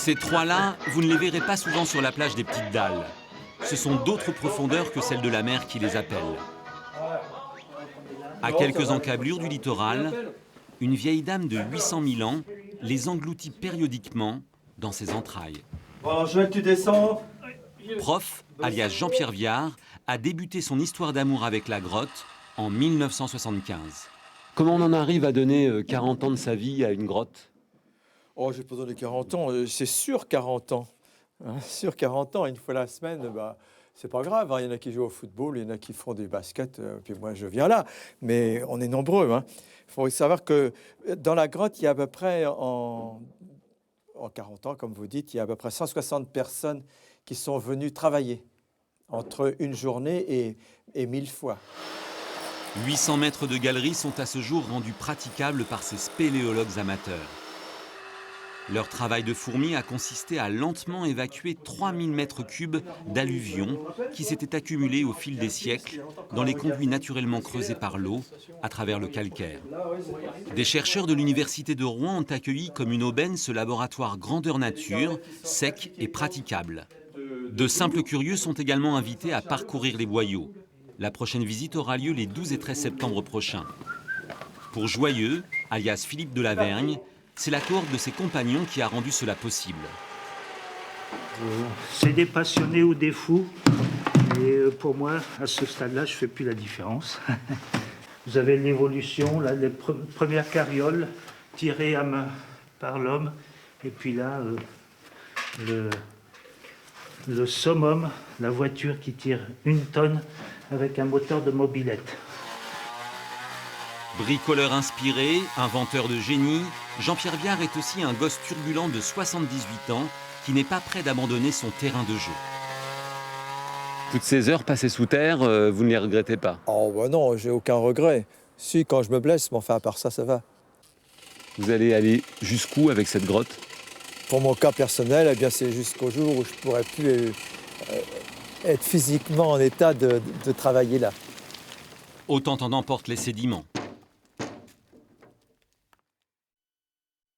Ces trois-là, vous ne les verrez pas souvent sur la plage des Petites Dalles. Ce sont d'autres profondeurs que celles de la mer qui les appellent. À quelques encablures du littoral, une vieille dame de 800 000 ans les engloutit périodiquement dans ses entrailles. Bon, Joël, tu descends. Prof, alias Jean-Pierre Viard, a débuté son histoire d'amour avec la grotte en 1975. Comment on en arrive à donner 40 ans de sa vie à une grotte? Oh, j'ai pas donné 40 ans, c'est sûr 40 ans. Hein, sur 40 ans, une fois la semaine, bah, c'est pas grave. Hein. Il y en a qui jouent au football, il y en a qui font des baskets, puis moi je viens là. Mais on est nombreux. Hein. Il faut savoir que dans la grotte, il y a à peu près, en 40 ans, comme vous dites, il y a à peu près 160 personnes qui sont venues travailler entre une journée et 1000 fois. 800 mètres de galeries sont à ce jour rendus praticables par ces spéléologues amateurs. Leur travail de fourmi a consisté à lentement évacuer 3000 mètres cubes d'alluvions qui s'étaient accumulés au fil des siècles dans les conduits naturellement creusés par l'eau à travers le calcaire. Des chercheurs de l'université de Rouen ont accueilli comme une aubaine ce laboratoire grandeur nature, sec et praticable. De simples curieux sont également invités à parcourir les boyaux. La prochaine visite aura lieu les 12 et 13 septembre prochains. Pour Joyeux, alias Philippe de Lavergne, c'est la cohorte de ses compagnons qui a rendu cela possible. C'est des passionnés ou des fous. Et pour moi, à ce stade-là, je ne fais plus la différence. Vous avez l'évolution, là, les premières carrioles tirées à main par l'homme. Et puis là, le summum, la voiture qui tire 1 tonne avec un moteur de mobilette. Bricoleur inspiré, inventeur de génie, Jean-Pierre Viard est aussi un gosse turbulent de 78 ans qui n'est pas prêt d'abandonner son terrain de jeu. Toutes ces heures passées sous terre, vous ne les regrettez pas? Oh bah non, j'ai aucun regret. Si, quand je me blesse, mais enfin à part ça, ça va. Vous allez aller jusqu'où avec cette grotte? Pour mon cas personnel, eh bien, c'est jusqu'au jour où je ne pourrai plus être physiquement en état de travailler là. Autant en emportent les sédiments.